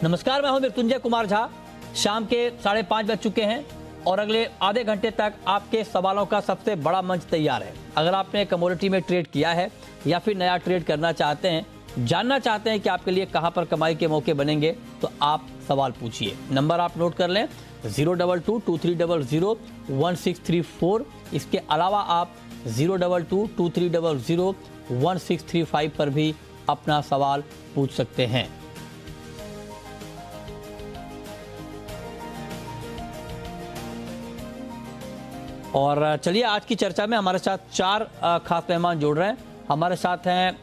नमस्कार, मैं हूं मृत्युंजय कुमार झा। शाम के 5:30 बज चुके हैं और अगले आधे घंटे तक आपके सवालों का सबसे बड़ा मंच तैयार है। अगर आपने कमोडिटी में ट्रेड किया है या फिर नया ट्रेड करना चाहते हैं, जानना चाहते हैं कि आपके लिए कहां पर कमाई के मौके बनेंगे, तो आप सवाल पूछिए। नंबर आप नोट कर लें 02223001634। इसके अलावा आप 02223001635 पर भी अपना सवाल पूछ सकते हैं। और चलिए, आज की चर्चा में हमारे साथ 4 खास मेहमान जुड़ रहे हैं। हमारे साथ हैं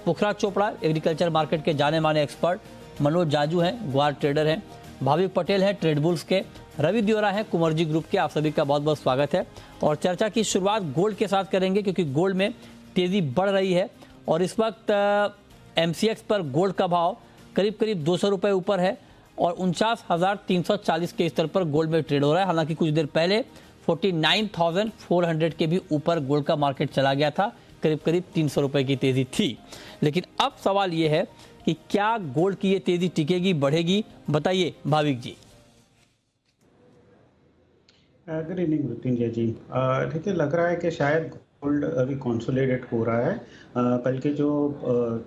पुखराज चोपड़ा, एग्रीकल्चर मार्केट के जाने माने एक्सपर्ट। मनोज जाजू हैं, ग्वार ट्रेडर हैं। भाविक पटेल हैं, ट्रेड बुल्स के। रवि दियोरा हैं, कुंवरजी ग्रुप के। आप सभी का बहुत बहुत स्वागत है। और चर्चा की शुरुआत गोल्ड के साथ करेंगे, क्योंकि गोल्ड में तेजी बढ़ रही है और इस वक्त MCX पर गोल्ड का भाव करीब करीब 200 रुपये ऊपर है और 49,340 के स्तर पर गोल्ड में ट्रेड हो रहा है। हालांकि कुछ देर पहले 49,400 के भी ऊपर गोल्ड का मार्केट चला गया था। करीब करीब 300 रुपए की तेजी थी। लेकिन अब सवाल यह है कि क्या गोल्ड की ये तेजी टिकेगी, बढ़ेगी? बताइए भाविक जी। गुड इवनिंग मृत्युंजय जी। देखिए, लग रहा है कि शायद गोल्ड अभी कंसोलिडेट हो रहा है। बल्कि जो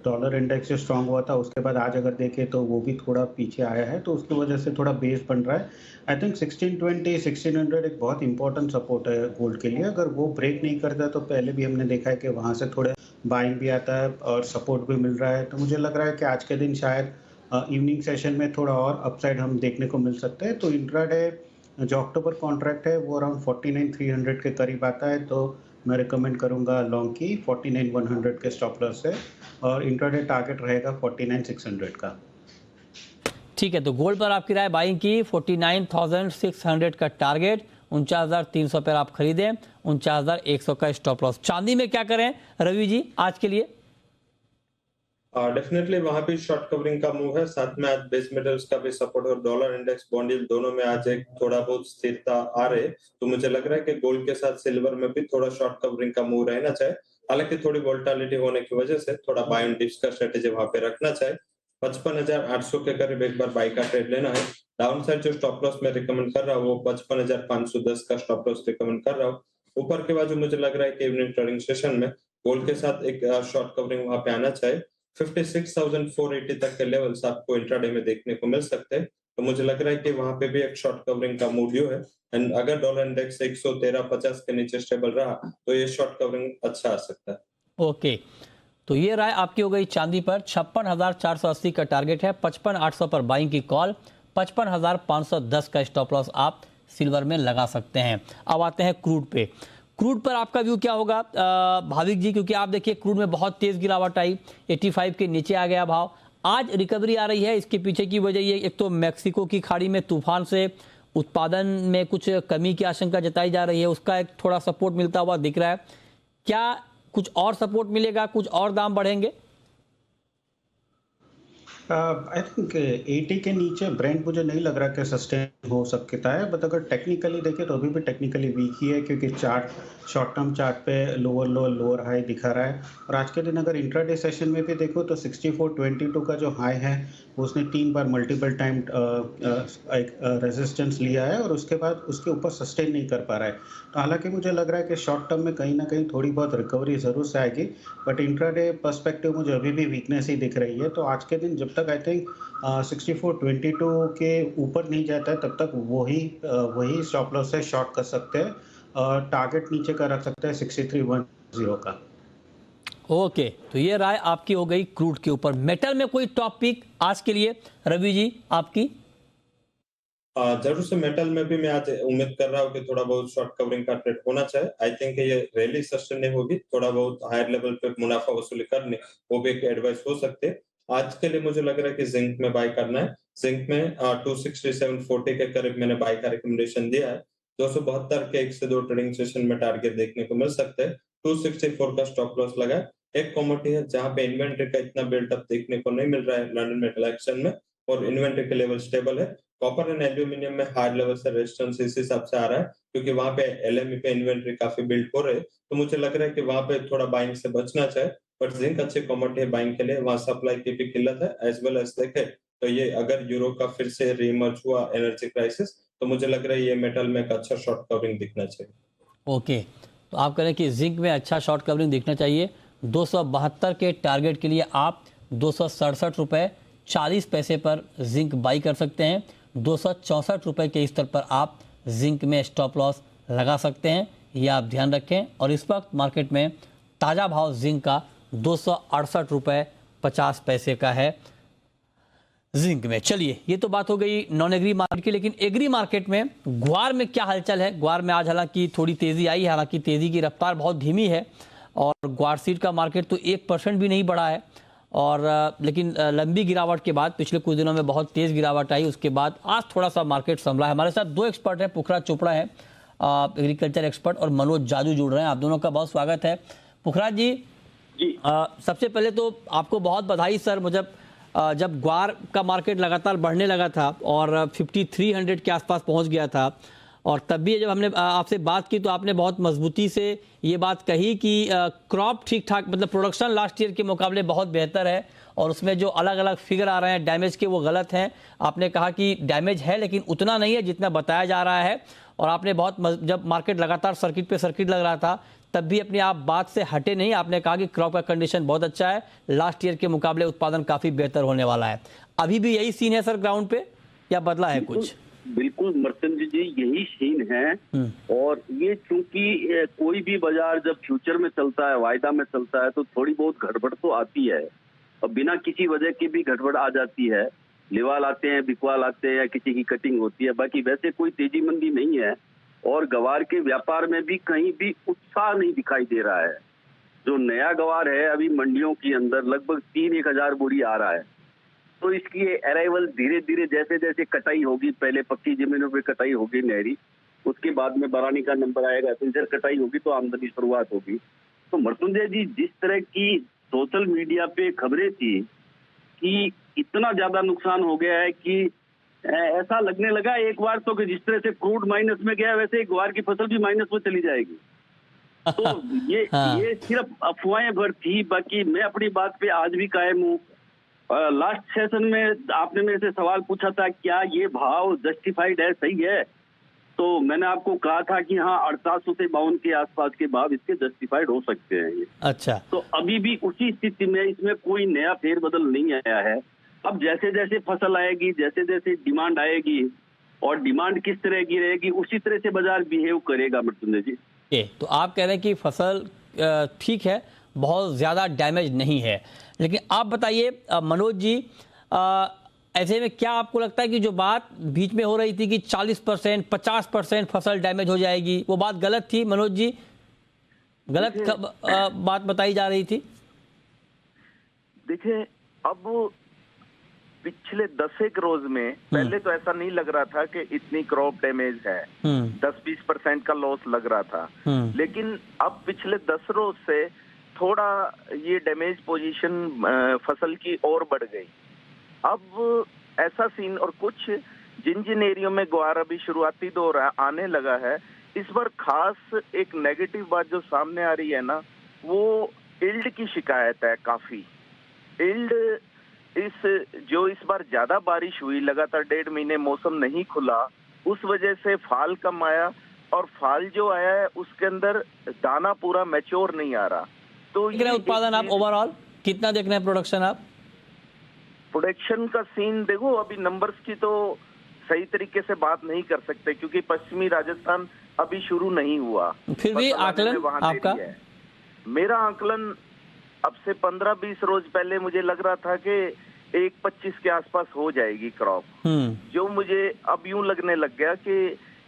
डॉलर इंडेक्स जो स्ट्रांग हुआ था उसके बाद आज अगर देखें तो वो भी थोड़ा पीछे आया है, तो उसकी वजह से थोड़ा बेस बन रहा है। आई थिंक 1620 1600 एक बहुत इंपॉर्टेंट सपोर्ट है गोल्ड के लिए। अगर वो ब्रेक नहीं करता तो पहले भी हमने देखा है कि वहाँ से थोड़े बाइंग भी आता है और सपोर्ट भी मिल रहा है। तो मुझे लग रहा है कि आज के दिन शायद इवनिंग सेशन में थोड़ा और अपसाइड हम देखने को मिल सकते हैं। तो इंट्राडे जो अक्टूबर कॉन्ट्रैक्ट है वो अराउंड 49,300 के करीब आता है, तो मैं रिकमेंड करूंगा लॉन्ग की 49,100 के स्टॉप लॉस से, और इंट्राडे टारगेट रहेगा 49,600 का। ठीक है, तो गोल्ड पर आपकी राय बाइंग की। 49,600 का टारगेट, 49,300 पर आप खरीदें, 49,100 का स्टॉप लॉस। चांदी में क्या करें रवि जी आज के लिए? डेफिनेटली वहां भी शॉर्ट कवरिंग का मूव है, साथ में आज बेस मेटल्स का भी सपोर्ट और डॉलर इंडेक्स बॉन्ड यील्ड दोनों में आज एक थोड़ा बहुत स्थिरता आ रहे। तो मुझे लग रहा है कि गोल्ड के साथ सिल्वर में भी थोड़ा शॉर्ट कवरिंग का मूव रहना चाहिए। हालांकि थोड़ी वोलेटिलिटी होने की वजह से थोड़ा बाय ऑन डिप्स का स्ट्रेटेजी वहां पे रखना चाहिए। 55,800 के करीब एक बार बाई का ट्रेड लेना है। डाउन साइड जो स्टॉप लॉस मैं रिकमेंड कर रहा हूँ वो 55,510 का स्टॉप लॉस रिकमेंड कर रहा हूँ। ऊपर के बाजू मुझे लग रहा है कि इवनिंग ट्रेडिंग सेशन में गोल्ड के साथ एक शॉर्ट कवरिंग वहां पे आना चाहिए। 56,480 तक के लेवल्स आपको इंट्राडे में देखने को मिल सकते हैं। तो मुझे लग रहा है कि वहां पे भी एक शॉर्ट कवरिंग का मूड है। एंड अगर डॉलर इंडेक्स 113.50 के नीचे स्टेबल रहा तो ये शॉर्ट कवरिंग अच्छा आ सकता है। ओके, तो ये राय आपकी हो गई चांदी पर। 56,480 का टारगेट है, 55,800 पर बाइंग की कॉल, 55,510 का स्टॉप लॉस आप सिल्वर में लगा सकते हैं। अब आते हैं क्रूड पे। क्रूड पर आपका व्यू क्या होगा भाविक जी? क्योंकि आप देखिए क्रूड में बहुत तेज गिरावट आई, 85 के नीचे आ गया भाव। आज रिकवरी आ रही है, इसके पीछे की वजह ये, एक तो मैक्सिको की खाड़ी में तूफान से उत्पादन में कुछ कमी की आशंका जताई जा रही है, उसका एक थोड़ा सपोर्ट मिलता हुआ दिख रहा है। क्या कुछ और सपोर्ट मिलेगा, कुछ और दाम बढ़ेंगे? आई थिंक 80 के नीचे ब्रेंट मुझे नहीं लग रहा कि सस्टेन हो सकता है। बट अगर टेक्निकली देखें तो अभी भी टेक्निकली वीक ही है, क्योंकि चार्ट शॉर्ट टर्म चार्ट पे लोअर लोअर लोअर हाई दिखा रहा है। और आज के दिन अगर इंट्राडे सेशन में भी देखो तो 6422 का जो हाई है वो उसने 3 बार मल्टीपल टाइम एक रेजिस्टेंस लिया है और उसके बाद उसके ऊपर सस्टेन नहीं कर पा रहा है। तो हालांकि मुझे लग रहा है कि शॉर्ट टर्म में कहीं ना कहीं थोड़ी बहुत रिकवरी ज़रूर से आएगी, बट इंट्राडे पर्सपेक्टिव मुझे अभी भी वीकनेस ही दिख रही है। तो आज के दिन जब तक आई थिंक 6422 के ऊपर नहीं जाता है तब तक वही स्टॉप लॉस से शॉर्ट कर सकते हैं। टारगेट नीचे का रख सकते हैं 6310 का। ओके, तो ये राय आपकी हो गई क्रूड के ऊपर। मेटल में कोई टॉप पिक आज के लिए रवि जी आपकी? जरूर से मेटल में भी मैं आज उम्मीद कर रहा हूँ कि थोड़ा बहुत शॉर्ट कवरिंग का ट्रेड होना चाहिए। आई थिंक ये रैली सस्टेन होगी, थोड़ा बहुत हायर लेवल पे मुनाफा वसूली करने वो भी एक एडवाइस हो सकते हैं। आज के लिए मुझे लग रहा है कि जिंक में बाय करना है। जिंक में 267.40 के करीब मैंने बाय का रिकमेंडेशन दिया है। 272 के 1 से 2 ट्रेडिंग सेशन में टारगेट देखने को मिल सकते हैं। 264 का स्टॉप लॉस लगा है। एक कमोडिटी है जहां पे इन्वेंट्री का इतना बिल्डअप देखने को नहीं मिल रहा है लंदन मेटल एक्सचेंज में, और इन्वेंट्री के लेवल स्टेबल है। कॉपर एंड एल्यूमिनियम में हार्ड लेवल से रेजिस्टेंस इस हिसाब से आ रहा है क्योंकि वहां पे एलएमई पे इन्वेंट्री काफी बिल्ड हो रहे हैं। तो मुझे लग रहा है कि वहां पे थोड़ा बाइंग से बचना चाहिए। बट जिंक अच्छे कमोडिटी है बाइंग के लिए, वहां सप्लाई की भी किल्लत है। एज वेल एज देखे तो ये अगर यूरो का फिर से रीइमर्ज हुआ एनर्जी क्राइसिस, तो मुझे लग रहा है ये मेटल में एक अच्छा शॉर्ट कवरिंग दिखना चाहिए। ओके, तो आप कह रहे हैं कि जिंक में अच्छा शॉर्ट कवरिंग दिखना चाहिए। 272 के टारगेट के लिए आप 267 रुपये 40 पैसे पर जिंक बाई कर सकते हैं। 264 रुपये के स्तर पर आप जिंक में स्टॉप लॉस लगा सकते हैं, यह आप ध्यान रखें। और इस वक्त मार्केट में ताज़ा भाव जिंक का 268 रुपये 50 पैसे का है जिंक में। चलिए, ये तो बात हो गई नॉन एग्री मार्केट की, लेकिन एग्री मार्केट में ग्वार में क्या हलचल है। ग्वार में आज हालांकि थोड़ी तेज़ी आई है, हालांकि तेज़ी की रफ्तार बहुत धीमी है और ग्वार सीड का मार्केट तो 1% भी नहीं बढ़ा है। और लेकिन लंबी गिरावट के बाद पिछले कुछ दिनों में बहुत तेज़ गिरावट आई, उसके बाद आज थोड़ा सा मार्केट संभला है। हमारे साथ दो एक्सपर्ट हैं, पुखराज चोपड़ा है एग्रीकल्चर एक्सपर्ट और मनोज जाजू जुड़ रहे हैं। आप दोनों का बहुत स्वागत है। पुखराज जी, सबसे पहले तो आपको बहुत बधाई सर। मुझे जब ग्वार का मार्केट लगातार बढ़ने लगा था और 5300 के आसपास पहुंच गया था, और तब भी जब हमने आपसे बात की तो आपने बहुत मजबूती से ये बात कही कि क्रॉप ठीक ठाक, मतलब प्रोडक्शन लास्ट ईयर के मुकाबले बहुत बेहतर है और उसमें जो अलग अलग फिगर आ रहे हैं डैमेज के वो गलत हैं। आपने कहा कि डैमेज है लेकिन उतना नहीं है जितना बताया जा रहा है। और आपने जब मार्केट लगातार सर्किट पे सर्किट लग रहा था तब भी अपनी आप बात से हटे नहीं, आपने कहा कि क्रॉप का कंडीशन बहुत अच्छा है, लास्ट ईयर के मुकाबले उत्पादन काफी बेहतर होने वाला है। अभी भी यही सीन है सर ग्राउंड पे या बदला है कुछ? बिल्कुल मर्चेंट जी, यही सीन है। और ये चूंकि कोई भी बाजार जब फ्यूचर में चलता है, वायदा में चलता है, तो थोड़ी बहुत गड़बड़ तो आती है और बिना किसी वजह की भी गड़बड़ आ जाती है। लिवाल आते हैं, बिकवाल आते हैं या किसी की कटिंग होती है, बाकी वैसे कोई तेजी मंदी नहीं है। और गवार के व्यापार में भी कहीं भी उत्साह नहीं दिखाई दे रहा है। जो नया गवार है अभी मंडियों के अंदर लगभग 3-1000 बोरी आ रहा है। तो इसकी अराइवल धीरे धीरे जैसे जैसे कटाई होगी, पहले पक्की जमीनों पे कटाई होगी नहरी, उसके बाद में बरानी का नंबर आएगा, फिर कटाई होगी तो आमदनी शुरुआत होगी। तो मृत्युंजय जी, जिस तरह की सोशल मीडिया पे खबरें थी कि इतना ज्यादा नुकसान हो गया है कि ऐसा लगने लगा एक बार तो कि जिस तरह से क्रूड माइनस में गया वैसे ग्वार की फसल भी माइनस में चली जाएगी। तो ये सिर्फ अफवाहें भर थी। बाकी मैं अपनी बात पे आज भी कायम हूँ। लास्ट सेशन में आपने मेरे से सवाल पूछा था क्या ये भाव जस्टिफाइड है, सही है, तो मैंने आपको कहा था कि हाँ 4800 से 52 के आसपास के भाव इसके जस्टिफाइड हो सकते हैं ये। अच्छा, तो अभी भी उसी स्थिति में, इसमें कोई नया फेरबदल नहीं आया है। अब जैसे जैसे फसल आएगी, जैसे जैसे डिमांड आएगी और डिमांड किस तरह की रहेगी उसी तरह से बाजार बिहेव करेगा मृत्युंजय जी। तो आप कह रहे हैं कि फसल ठीक है, बहुत ज्यादा डैमेज नहीं है, लेकिन आप बताइए मनोज जी, ऐसे में क्या आपको लगता है कि जो बात बीच में हो रही थी कि 40% 50% फसल डैमेज हो जाएगी, वो बात गलत थी मनोज जी? गलत बात बताई जा रही थी? देखिए, अब पिछले 10 रोज में पहले तो ऐसा नहीं लग रहा था कि इतनी क्रॉप डैमेज है, 10-20% का लॉस लग रहा था। लेकिन अब पिछले 10 रोज से थोड़ा ये डैमेज पोजीशन फसल की और बढ़ गई। अब ऐसा सीन, और कुछ जिन एरियो में ग्वार अभी शुरुआती दौर आने लगा है, इस बार खास एक नेगेटिव बात जो सामने आ रही है ना, वो इल्ड की शिकायत है। काफी इल्ड इस बार ज्यादा बारिश हुई, लगातार 1.5 महीने मौसम नहीं खुला, उस वजह से फाल कम आया, और फाल जो आया है उसके अंदर दाना पूरा मैच्योर नहीं आ रहा। तो ये उत्पादन आप ओवरऑल कितना देख रहे हैं प्रोडक्शन? आप प्रोडक्शन का सीन देखो, अभी नंबर्स की तो सही तरीके से बात नहीं कर सकते क्योंकि पश्चिमी राजस्थान अभी शुरू नहीं हुआ। फिर भी आकलन आपका? मेरा आकलन अब से 15-20 रोज पहले मुझे लग रहा था कि 1.25 के आसपास हो जाएगी क्रॉप, जो मुझे अब यूं लगने लग गया कि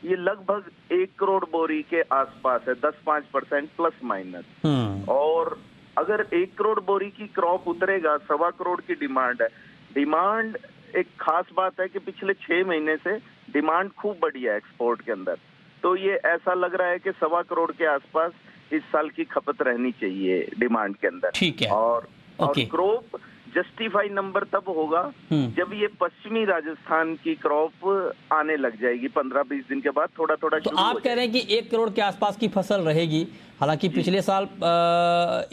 ये लगभग 1 करोड़ बोरी के आसपास है, 10-5% प्लस माइनस। और अगर 1 करोड़ बोरी की क्रॉप उतरेगा, 1.25 करोड़ की डिमांड है। डिमांड एक खास बात है कि पिछले 6 महीने से डिमांड खूब बढ़ी है एक्सपोर्ट के अंदर, तो ये ऐसा लग रहा है कि 1.25 करोड़ के आसपास इस साल की खपत रहनी चाहिए डिमांड के अंदर। ठीक है। और क्रॉप जस्टिफाई नंबर तब होगा जब ये पश्चिमी राजस्थान की क्रॉप आने लग जाएगी 15-20 दिन के बाद, थोड़ा थोड़ा तो शुरू आप हो कह रहे हैं कि 1 करोड़ के आसपास की फसल रहेगी। हालांकि पिछले साल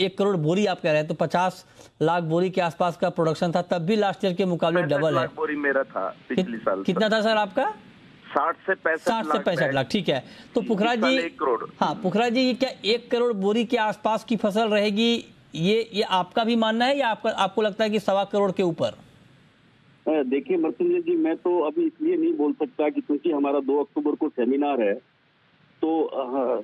1 करोड़ बोरी आप कह रहे हैं, तो 50 लाख बोरी के आसपास का प्रोडक्शन था, तब भी लास्ट ईयर के मुकाबले 65 डबल है। लाख बोरी मेरा था पिछले साल। कितना था सर आपका? 60 से 65 लाख। ठीक है, तो पुखराज जी, 1 करोड़। हाँ पुखराज जी, ये क्या 1 करोड़ बोरी के आसपास की फसल रहेगी, ये आपका भी मानना है या आपको लगता है कि 1.25 करोड़ के ऊपर? देखिए मृत्युंजय जी, मैं तो अभी इसलिए नहीं बोल सकता कि क्योंकि हमारा 2 अक्टूबर को सेमिनार है, तो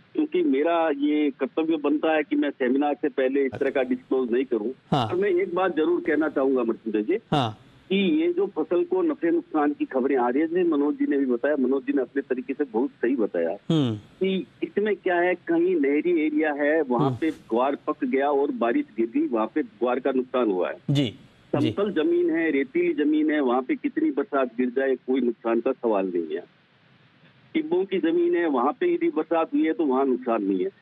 क्योंकि मेरा ये कर्तव्य बनता है कि मैं सेमिनार से पहले इस तरह का डिस्क्लोज नहीं करूं। हाँ। और मैं एक बात जरूर कहना चाहूंगा मृत्युंजय जी, हाँ। कि ये जो फसल को नफे नुकसान की खबरें आ रही है, जैसे मनोज जी ने भी बताया, मनोज जी ने अपने तरीके से बहुत सही बताया कि इसमें क्या है, कहीं नहरी एरिया है, वहाँ पे ग्वार पक गया और बारिश गिर गई, वहाँ पे ग्वार का नुकसान हुआ है। जी। समतल जमीन है, रेतीली जमीन है, वहाँ पे कितनी बरसात गिर जाए कोई नुकसान का सवाल नहीं है। टिब्बों की जमीन है, वहाँ पे यदि बरसात हुई है तो वहाँ नुकसान नहीं है।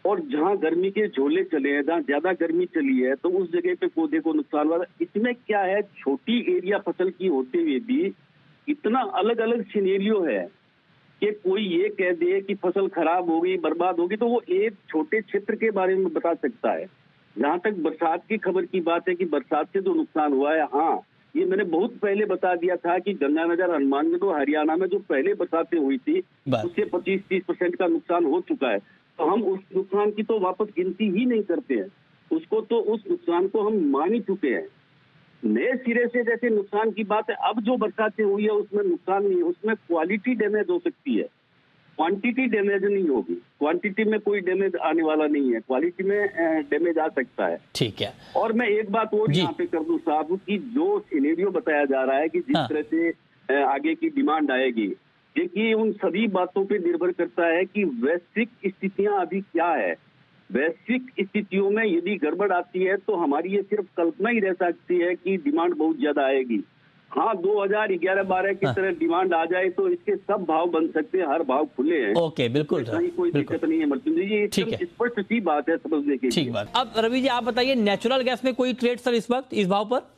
और जहाँ गर्मी के झोले चले हैं, जहाँ ज्यादा गर्मी चली है, तो उस जगह पे पौधे को नुकसान हुआ। इसमें क्या है, छोटी एरिया फसल की होते हुए भी इतना अलग अलग सिनेरियो है कि कोई ये कह दे कि फसल खराब हो गई, बर्बाद होगी, तो वो एक छोटे क्षेत्र के बारे में बता सकता है। जहाँ तक बरसात की खबर की बात है कि बरसात से जो नुकसान हुआ है, हाँ ये मैंने बहुत पहले बता दिया था कि गंगानगर, हनुमानगढ़ और हरियाणा में जो पहले बरसातें हुई थी उससे 25-30% का नुकसान हो चुका है। तो हम उस नुकसान की तो वापस गिनती ही नहीं करते हैं, उसको तो उस नुकसान को हम मान ही चुके हैं। नए सिरे से जैसे नुकसान की बात है, अब जो बरसातें हुई है उसमें नुकसान नहीं है, उसमें क्वालिटी डैमेज हो सकती है, क्वांटिटी डैमेज नहीं होगी। क्वांटिटी में कोई डैमेज आने वाला नहीं है, क्वालिटी में डैमेज आ सकता है। ठीक है। और मैं एक बात और यहाँ पे कर दूं साहब, कि जो सिनेरियो बताया जा रहा है कि जिस तरह से आगे की डिमांड आएगी, देखिए उन सभी बातों पे निर्भर करता है कि वैश्विक स्थितियां अभी क्या है। वैश्विक स्थितियों में यदि गड़बड़ आती है तो हमारी ये सिर्फ कल्पना ही रह सकती है कि डिमांड बहुत ज्यादा आएगी। हाँ, 2011-12 की तरह डिमांड आ जाए तो इसके सब भाव बन सकते हैं, हर भाव खुले हैं। ओके, बिल्कुल सर, कोई दिक्कत नहीं है मर्तुंजय जी, ये स्पष्ट सी बात है समझने के लिए। ठीक बात। अब रवि जी आप बताइए, नेचुरल गैस में कोई ट्रेड सर इस वक्त इस भाव पर?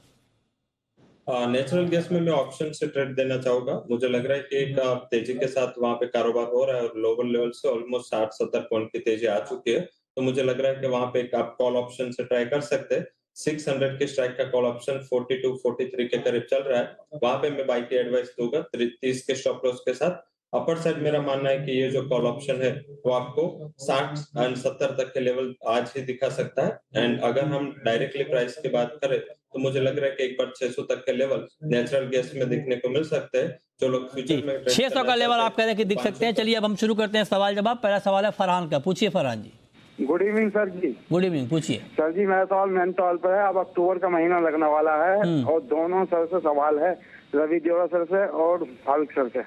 नेचुरल गैस में मैं ऑप्शन से ट्रेड देना चाहूंगा। मुझे लग रहा है कि एक तेजी के साथ वहां पे कारोबार हो रहा है और लोअर लेवल से ऑलमोस्ट 60-70 पॉइंट की तेजी आ चुकी है। तो मुझे लग रहा है कि वहां पे एक आप कॉल ऑप्शन से ट्राई कर सकते हैं। 600 के स्ट्राइक का कॉल ऑप्शन 42-43 के करीब चल रहा है, वहां पे मैं बाई की एडवाइस दूंगा 30 के स्टॉप लॉस के साथ। अपर साइड मेरा मानना है कि ये जो कॉल ऑप्शन है वो आपको 60 एंड 70 तक के लेवल आज ही दिखा सकता है। एंड अगर हम डायरेक्टली प्राइस की बात करें तो मुझे लग रहा है कि एक बार 600 तक के लेवल नेचुरल गैस में दिखने को मिल सकते हैं। जो लोग फ्यूचर में 600 का लेवल आप कह रहे हैं कि दिख सकते हैं। चलिए अब हम शुरू करते हैं सवाल जवाब। पहला सवाल है फरहान का, पूछिए फरहान जी। गुड इवनिंग सर जी। गुड इवनिंग, पूछिए सर जी। मेरा सवाल मेन तौर पर है, अब अक्टूबर का महीना लगने वाला है और दोनों सर से सवाल है, रवि देवड़ा सर से और भाविक सर से।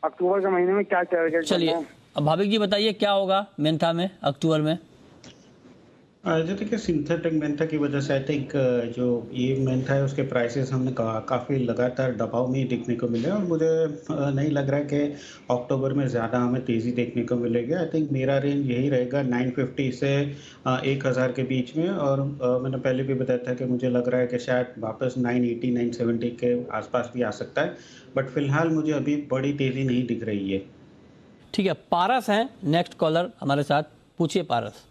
अक्टूबर के महीने में क्या टारगेट? चलिए अब भाविक जी बताइए क्या होगा मेंथा में अक्टूबर में? जो देखिए सिंथेटिक मेंथा की वजह से आई थिंक जो ये मेंथा है उसके प्राइसेस हमने काफ़ी लगातार दबाव में ही देखने को मिले और मुझे नहीं लग रहा है कि अक्टूबर में ज़्यादा हमें तेज़ी देखने को मिलेगी। आई थिंक मेरा रेंज यही रहेगा 950 से 1000 के बीच में। और मैंने पहले भी बताया था कि मुझे लग रहा है कि शायद वापस 980-970 के आसपास भी आ सकता है, बट फिलहाल मुझे अभी बड़ी तेज़ी नहीं दिख रही है। ठीक है, पारस हैं नेक्स्ट कॉलर हमारे साथ, पूछिए पारस।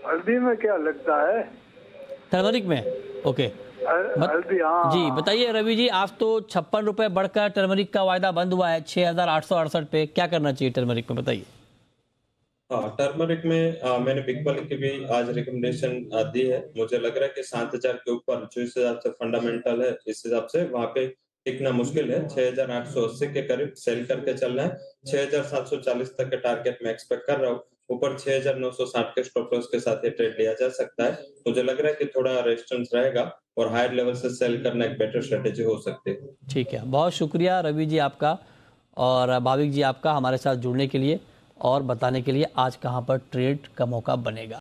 हल्दी में क्या लगता है? टर्मरिक में? ओके हल्दी, हाँ जी बताइए रवि जी। आज तो 56 रुपए बढ़कर टर्मरिक का वायदा बंद हुआ है 6868 पे, क्या करना चाहिए टर्मरिक में बताइए? टर्मरिक में मैंने बिग वाली की भी आज रिकमेंडेशन दी है। मुझे लग रहा है कि 7000 के ऊपर जो इस हिसाब से फंडामेंटल है, इस हिसाब से वहां पे टिकना मुश्किल है। 6880 के करीब सेल करके चलना है। 6740 तक के टारगेट मैं एक्सपेक्ट कर रहा हूँ। ऊपर 6960 के स्टॉप लॉस के साथ ये ट्रेड लिया जा सकता है। मुझे लग रहा है कि थोड़ा रेजिस्टेंस रहेगा और हायर लेवल से सेल करना एक बेटर स्ट्रेटेजी हो सकती है। ठीक है, बहुत शुक्रिया रवि जी आपका और भाविक जी आपका हमारे साथ जुड़ने के लिए और बताने के लिए आज कहां पर ट्रेड का मौका बनेगा।